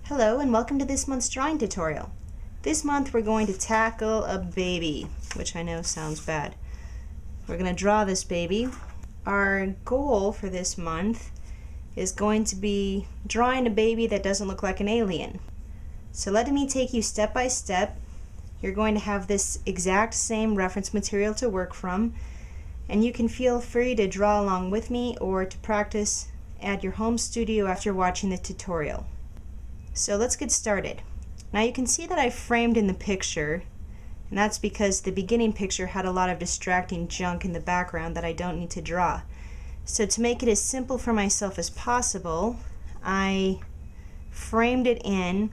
Hello and welcome to this month's drawing tutorial. This month we're going to tackle a baby, which I know sounds bad. We're going to draw this baby. Our goal for this month is going to be drawing a baby that doesn't look like an alien. So let me take you step by step. You're going to have this exact same reference material to work from, and you can feel free to draw along with me or to practice at your home studio after watching the tutorial. So let's get started. Now you can see that I framed in the picture, and that's because the beginning picture had a lot of distracting junk in the background that I don't need to draw. So to make it as simple for myself as possible, I framed it in,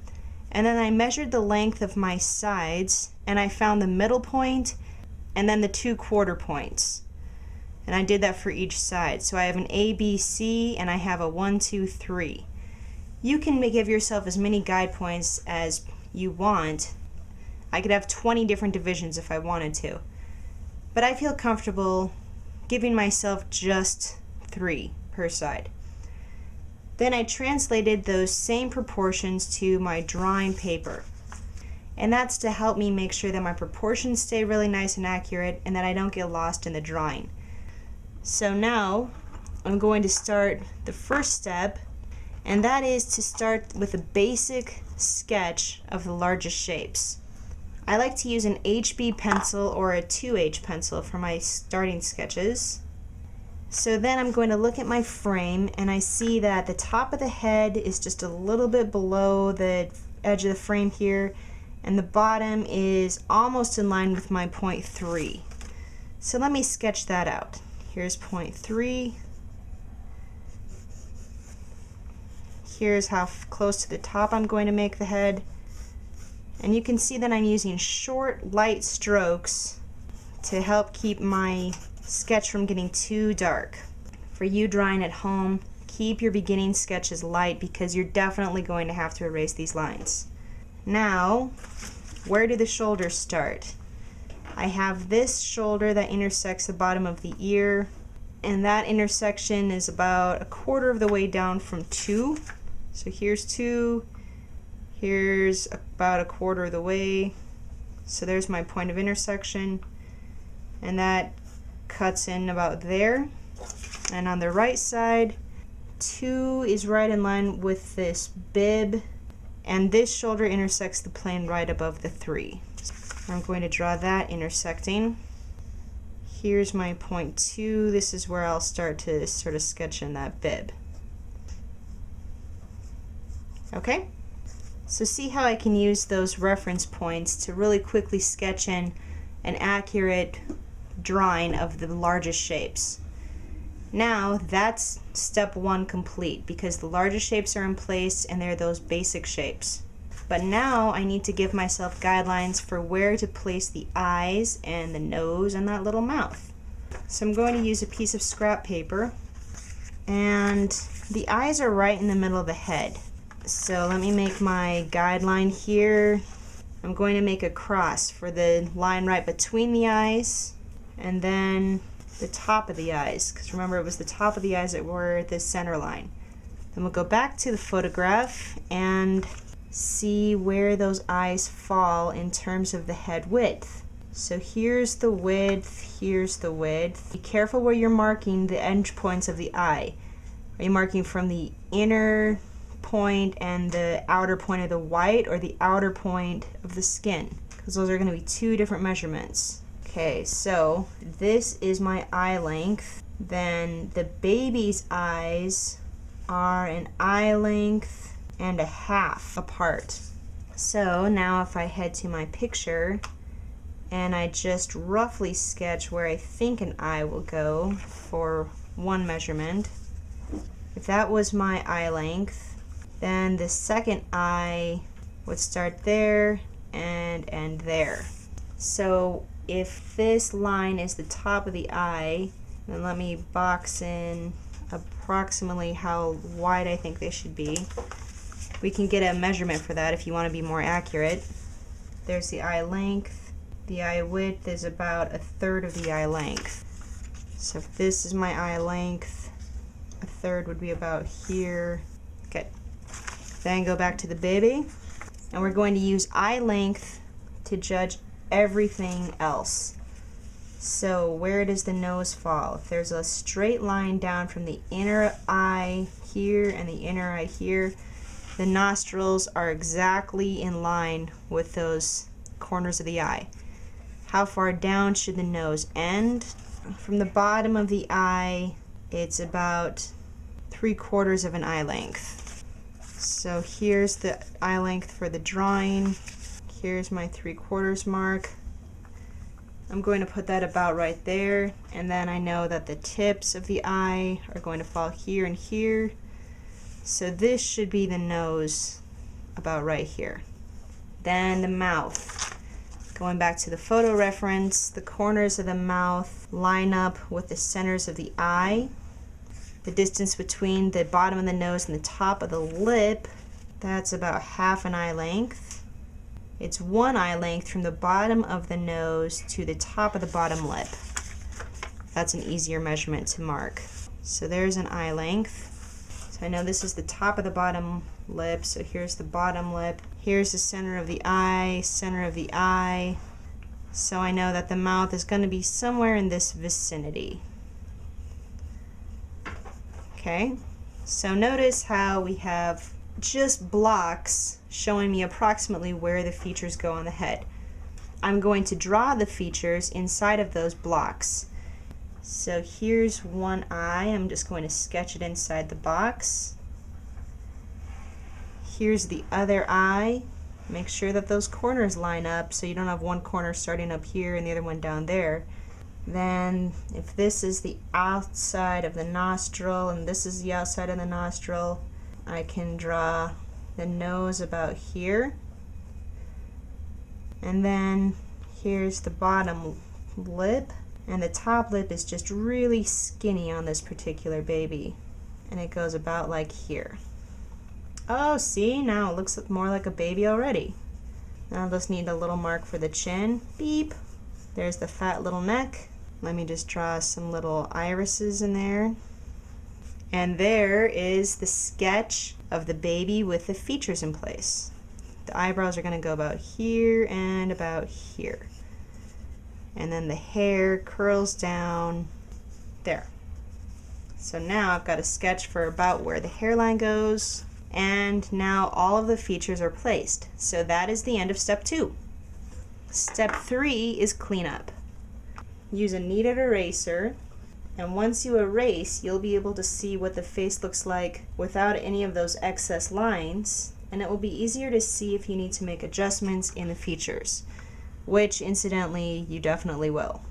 and then I measured the length of my sides, and I found the middle point and then the 2 quarter points. And I did that for each side. So I have an A, B, C, and I have a 1, 2, 3. You can give yourself as many guide points as you want. I could have 20 different divisions if I wanted to. But I feel comfortable giving myself just 3 per side. Then I translated those same proportions to my drawing paper. And that's to help me make sure that my proportions stay really nice and accurate and that I don't get lost in the drawing. So now I'm going to start the first step, and that is to start with a basic sketch of the largest shapes. I like to use an HB pencil or a 2H pencil for my starting sketches. So then I'm going to look at my frame, and I see that the top of the head is just a little bit below the edge of the frame here, and the bottom is almost in line with my point 3. So let me sketch that out. Here's point 3. Here's how close to the top I'm going to make the head. And you can see that I'm using short, light strokes to help keep my sketch from getting too dark. For you drawing at home, keep your beginning sketches light because you're definitely going to have to erase these lines. Now, where do the shoulders start? I have this shoulder that intersects the bottom of the ear, and that intersection is about a quarter of the way down from 2. So here's 2, here's about a quarter of the way. So there's my point of intersection, and that cuts in about there. And on the right side, 2 is right in line with this bib, and this shoulder intersects the plane right above the 3. I'm going to draw that intersecting. Here's my point 2. This is where I'll start to sort of sketch in that bib. Okay? So see how I can use those reference points to really quickly sketch in an accurate drawing of the largest shapes. Now that's step 1 complete because the largest shapes are in place and they're those basic shapes. But now I need to give myself guidelines for where to place the eyes and the nose and that little mouth. So I'm going to use a piece of scrap paper, and the eyes are right in the middle of the head. So let me make my guideline here. I'm going to make a cross for the line right between the eyes and then the top of the eyes, because remember it was the top of the eyes that were the center line. Then we'll go back to the photograph and see where those eyes fall in terms of the head width. So here's the width, here's the width. Be careful where you're marking the end points of the eye. Are you marking from the inner point and the outer point of the white, or the outer point of the skin? Because those are going to be 2 different measurements. Okay, so this is my eye length. Then the baby's eyes are an eye length and a half apart. So now if I head to my picture and I just roughly sketch where I think an eye will go for 1 measurement, if that was my eye length, then the second eye would start there and end there. So if this line is the top of the eye, then let me box in approximately how wide I think they should be. We can get a measurement for that if you want to be more accurate. There's the eye length. The eye width is about 1/3 of the eye length. So if this is my eye length, 1/3 would be about here. Good. Then go back to the baby, and we're going to use eye length to judge everything else. So where does the nose fall? If there's a straight line down from the inner eye here and the inner eye here, the nostrils are exactly in line with those corners of the eye. How far down should the nose end? From the bottom of the eye, it's about 3/4 of an eye length. So here's the eye length for the drawing. Here's my 3/4 mark. I'm going to put that about right there, and then I know that the tips of the eye are going to fall here and here. So this should be the nose about right here. Then the mouth. Going back to the photo reference, the corners of the mouth line up with the centers of the eye. The distance between the bottom of the nose and the top of the lip, that's about half an eye length. It's 1 eye length from the bottom of the nose to the top of the bottom lip. That's an easier measurement to mark. So there's an eye length. So I know this is the top of the bottom lip, so here's the bottom lip. Here's the center of the eye, center of the eye. So I know that the mouth is going to be somewhere in this vicinity. Okay, so notice how we have just blocks showing me approximately where the features go on the head. I'm going to draw the features inside of those blocks. So here's one eye. I'm just going to sketch it inside the box. Here's the other eye. Make sure that those corners line up so you don't have one corner starting up here and the other one down there. Then if this is the outside of the nostril and this is the outside of the nostril, I can draw the nose about here. And then here's the bottom lip, and the top lip is just really skinny on this particular baby, and it goes about like here. Oh, see, now it looks more like a baby already. Now I just need a little mark for the chin. Beep. There's the fat little neck. Let me just draw some little irises in there. And there is the sketch of the baby with the features in place. The eyebrows are going to go about here and about here. And then the hair curls down there. So now I've got a sketch for about where the hairline goes, and now all of the features are placed. So that is the end of step 2. Step 3 is cleanup. Use a kneaded eraser, and once you erase, you'll be able to see what the face looks like without any of those excess lines, and it will be easier to see if you need to make adjustments in the features, which incidentally you definitely will.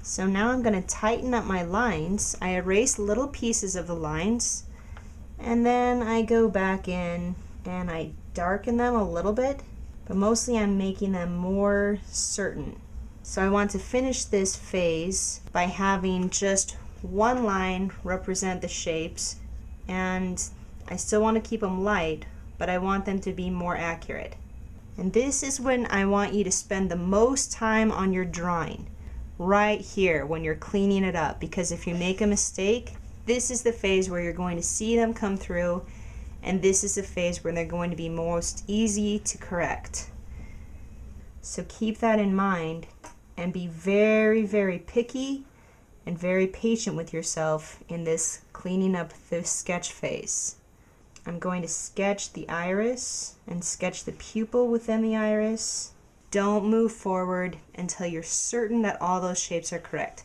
So now I'm going to tighten up my lines. I erase little pieces of the lines, and then I go back in and I darken them a little bit, but mostly I'm making them more certain. So I want to finish this phase by having just one line represent the shapes, and I still want to keep them light, but I want them to be more accurate. And this is when I want you to spend the most time on your drawing, right here when you're cleaning it up, because if you make a mistake, this is the phase where you're going to see them come through, and this is the phase where they're going to be most easy to correct. So keep that in mind and be very, very picky and very patient with yourself in this cleaning up the sketch phase. I'm going to sketch the iris and sketch the pupil within the iris. Don't move forward until you're certain that all those shapes are correct.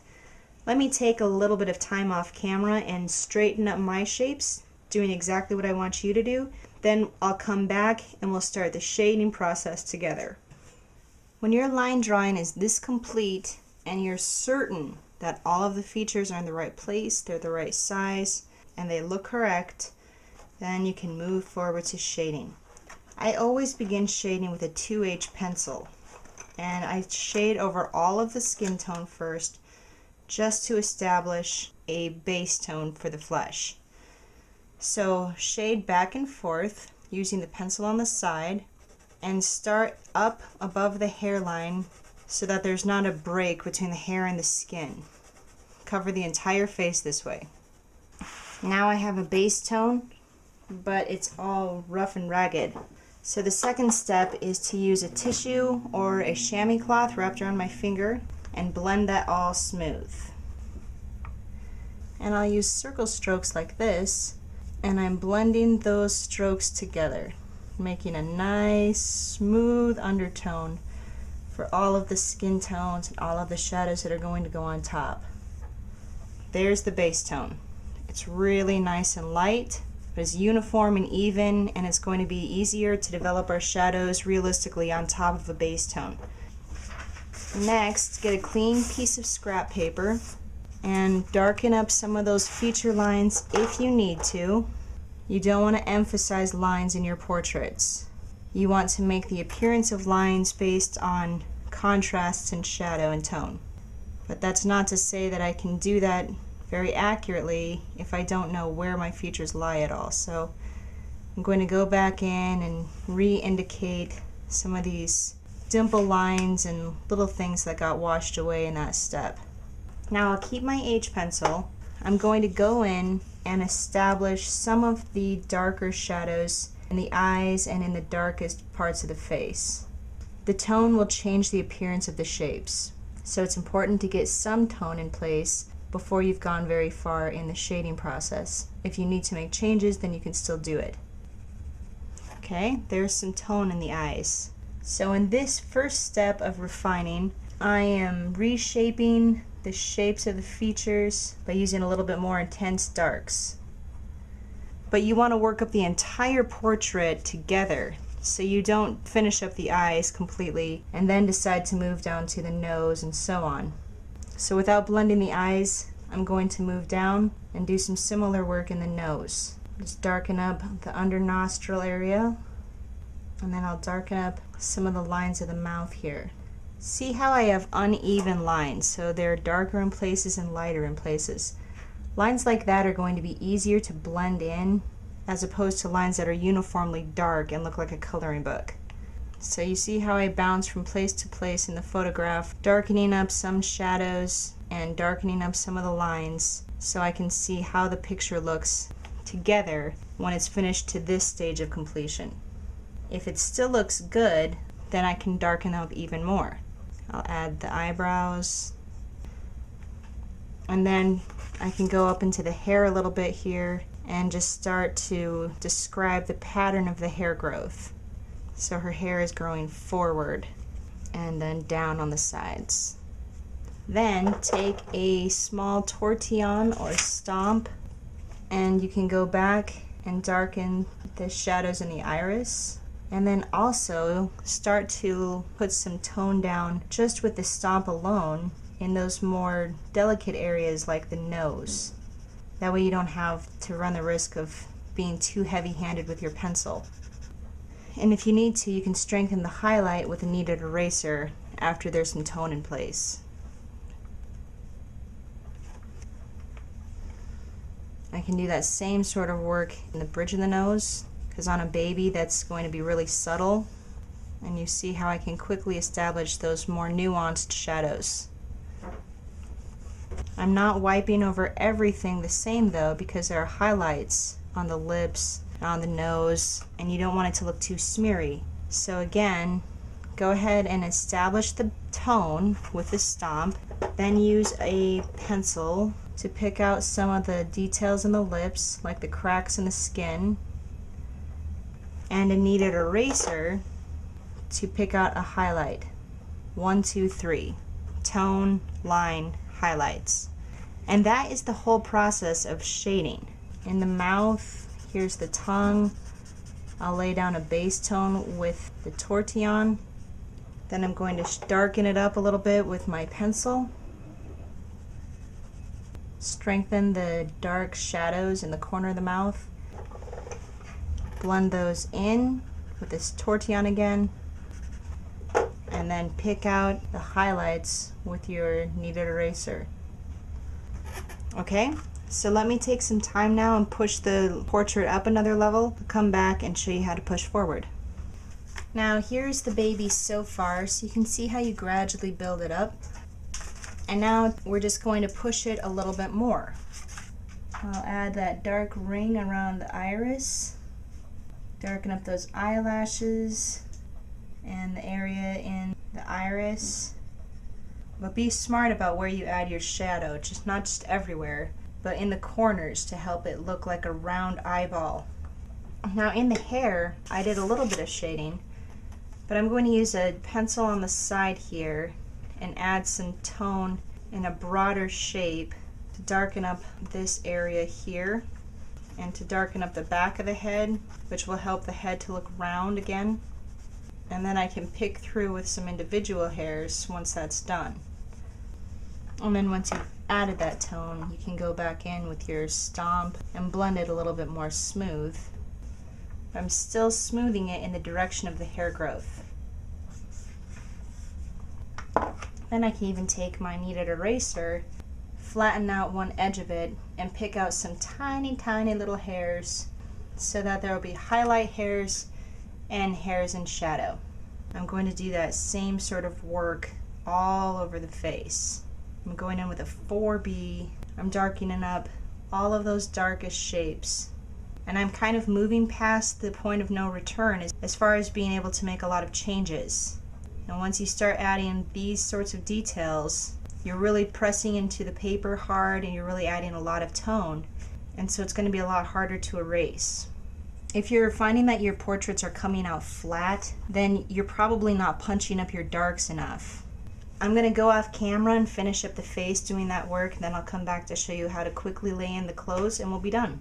Let me take a little bit of time off camera and straighten up my shapes, doing exactly what I want you to do. Then I'll come back and we'll start the shading process together. When your line drawing is this complete and you're certain that all of the features are in the right place, they're the right size, and they look correct, then you can move forward to shading. I always begin shading with a 2H pencil, and I shade over all of the skin tone first just to establish a base tone for the flesh. So shade back and forth using the pencil on the side, and start up above the hairline so that there's not a break between the hair and the skin. Cover the entire face this way. Now I have a base tone but it's all rough and ragged. So the second step is to use a tissue or a chamois cloth wrapped around my finger and blend that all smooth. And I'll use circle strokes like this, and I'm blending those strokes together, making a nice smooth undertone for all of the skin tones and all of the shadows that are going to go on top. There's the base tone. It's really nice and light, but it's uniform and even, and it's going to be easier to develop our shadows realistically on top of a base tone. Next, get a clean piece of scrap paper and darken up some of those feature lines if you need to. You don't want to emphasize lines in your portraits. You want to make the appearance of lines based on contrasts in shadow and tone. But that's not to say that I can do that very accurately if I don't know where my features lie at all. So I'm going to go back in and re-indicate some of these dimple lines and little things that got washed away in that step. Now I'll keep my H pencil. I'm going to go in and establish some of the darker shadows in the eyes and in the darkest parts of the face. The tone will change the appearance of the shapes, so it's important to get some tone in place before you've gone very far in the shading process. If you need to make changes, then you can still do it. Okay, there's some tone in the eyes. So in this first step of refining, I am reshaping the shapes of the features by using a little bit more intense darks. But you want to work up the entire portrait together, so you don't finish up the eyes completely and then decide to move down to the nose and so on. So without blending the eyes, I'm going to move down and do some similar work in the nose. Just darken up the under nostril area, and then I'll darken up some of the lines of the mouth here. See how I have uneven lines, so they're darker in places and lighter in places. Lines like that are going to be easier to blend in as opposed to lines that are uniformly dark and look like a coloring book. So you see how I bounce from place to place in the photograph, darkening up some shadows and darkening up some of the lines so I can see how the picture looks together when it's finished to this stage of completion. If it still looks good, then I can darken up even more. I'll add the eyebrows, and then I can go up into the hair a little bit here and just start to describe the pattern of the hair growth. So her hair is growing forward and then down on the sides. Then take a small tortillon or stomp, and you can go back and darken the shadows in the iris. And then also start to put some tone down just with the stomp alone in those more delicate areas like the nose. That way you don't have to run the risk of being too heavy-handed with your pencil. And if you need to, you can strengthen the highlight with a kneaded eraser after there's some tone in place. I can do that same sort of work in the bridge of the nose, because on a baby that's going to be really subtle, and you see how I can quickly establish those more nuanced shadows. I'm not wiping over everything the same though, because there are highlights on the lips and on the nose, and you don't want it to look too smeary. So again, go ahead and establish the tone with the stomp, then use a pencil to pick out some of the details in the lips, like the cracks in the skin, and a kneaded eraser to pick out a highlight. 1, 2, 3. Tone, line, highlights. And that is the whole process of shading. In the mouth, here's the tongue. I'll lay down a base tone with the tortillon. Then I'm going to darken it up a little bit with my pencil. Strengthen the dark shadows in the corner of the mouth. Blend those in with this tortillon again, and then pick out the highlights with your kneaded eraser. Okay, so let me take some time now and push the portrait up another level. I'll come back and show you how to push forward. Now here's the baby so far, so you can see how you gradually build it up. And now we're just going to push it a little bit more. I'll add that dark ring around the iris. Darken up those eyelashes and the area in the iris. But be smart about where you add your shadow, just not just everywhere, but in the corners to help it look like a round eyeball. Now in the hair, I did a little bit of shading, but I'm going to use a pencil on the side here and add some tone in a broader shape to darken up this area here and to darken up the back of the head, which will help the head to look round again. And then I can pick through with some individual hairs once that's done. And then once you've added that tone, you can go back in with your stomp and blend it a little bit more smooth. I'm still smoothing it in the direction of the hair growth. Then I can even take my kneaded eraser, flatten out one edge of it, and pick out some tiny, tiny little hairs so that there will be highlight hairs and hairs in shadow. I'm going to do that same sort of work all over the face. I'm going in with a 4B. I'm darkening up all of those darkest shapes. And I'm kind of moving past the point of no return as far as being able to make a lot of changes. And once you start adding these sorts of details, you're really pressing into the paper hard and you're really adding a lot of tone. And so it's going to be a lot harder to erase. If you're finding that your portraits are coming out flat, then you're probably not punching up your darks enough. I'm going to go off camera and finish up the face doing that work, then I'll come back to show you how to quickly lay in the clothes and we'll be done.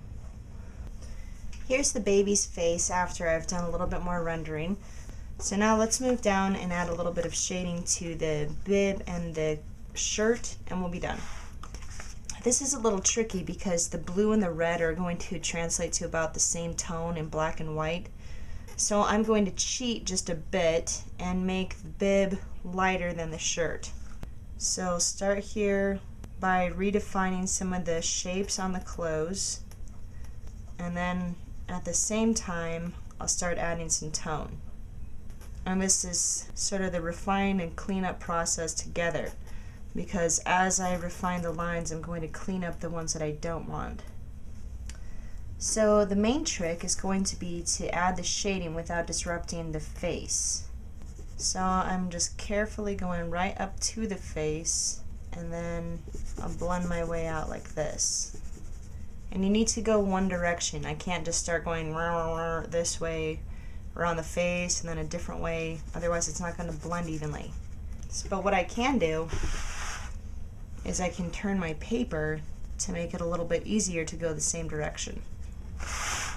Here's the baby's face after I've done a little bit more rendering. So now let's move down and add a little bit of shading to the bib and the shirt and we'll be done. This is a little tricky because the blue and the red are going to translate to about the same tone in black and white. So I'm going to cheat just a bit and make the bib lighter than the shirt. So start here by redefining some of the shapes on the clothes, and then at the same time I'll start adding some tone. And this is sort of the refine and clean up process together, because as I refine the lines I'm going to clean up the ones that I don't want. So the main trick is going to be to add the shading without disrupting the face. So I'm just carefully going right up to the face and then I'll blend my way out like this. And you need to go one direction. I can't just start going this way around the face and then a different way, otherwise it's not going to blend evenly. But what I can do is I can turn my paper to make it a little bit easier to go the same direction.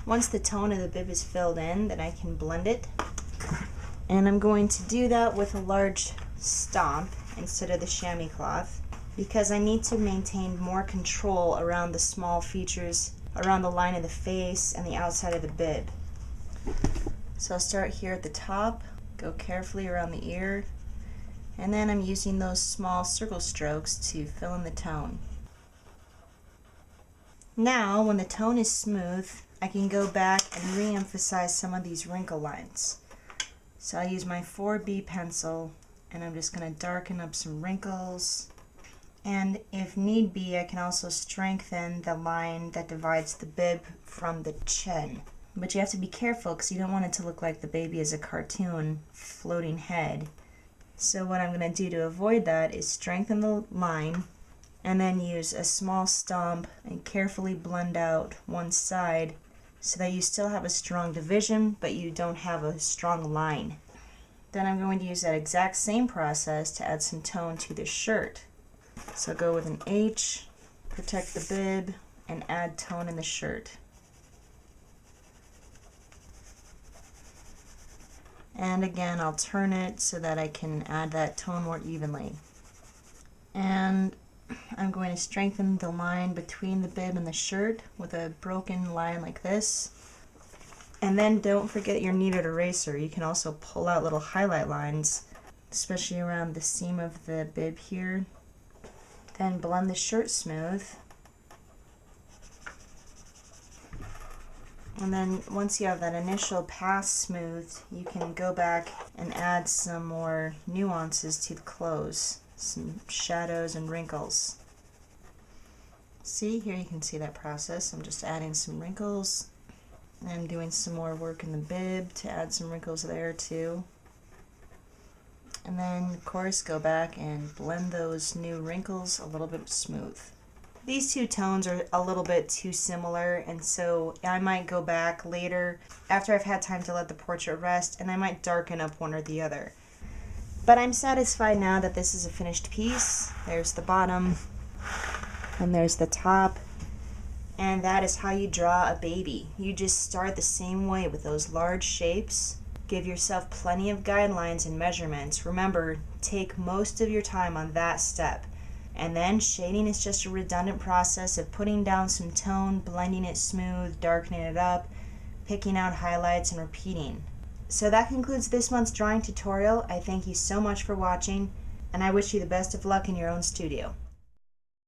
Once the tone of the bib is filled in, then I can blend it. And I'm going to do that with a large stomp instead of the chamois cloth because I need to maintain more control around the small features around the line of the face and the outside of the bib. So I'll start here at the top, go carefully around the ear, and then I'm using those small circle strokes to fill in the tone. Now, when the tone is smooth, I can go back and re-emphasize some of these wrinkle lines. So I'll use my 4B pencil and I'm just going to darken up some wrinkles. And if need be, I can also strengthen the line that divides the bib from the chin. But you have to be careful because you don't want it to look like the baby is a cartoon floating head. So what I'm going to do to avoid that is strengthen the line and then use a small stomp and carefully blend out one side so that you still have a strong division but you don't have a strong line. Then I'm going to use that exact same process to add some tone to the shirt. So go with an H, protect the bib, and add tone in the shirt. And again, I'll turn it so that I can add that tone more evenly. And I'm going to strengthen the line between the bib and the shirt with a broken line like this. And then don't forget your kneaded eraser. You can also pull out little highlight lines, especially around the seam of the bib here. Then blend the shirt smooth. And then once you have that initial pass smoothed, you can go back and add some more nuances to the clothes, some shadows and wrinkles. See, here you can see that process. I'm just adding some wrinkles. And doing some more work in the bib to add some wrinkles there too. And then, of course, go back and blend those new wrinkles a little bit smooth. These two tones are a little bit too similar, and so I might go back later after I've had time to let the portrait rest, and I might darken up one or the other. But I'm satisfied now that this is a finished piece. There's the bottom, and there's the top. And that is how you draw a baby. You just start the same way with those large shapes. Give yourself plenty of guidelines and measurements. Remember, take most of your time on that step. And then shading is just a redundant process of putting down some tone, blending it smooth, darkening it up, picking out highlights, and repeating. So that concludes this month's drawing tutorial. I thank you so much for watching, and I wish you the best of luck in your own studio.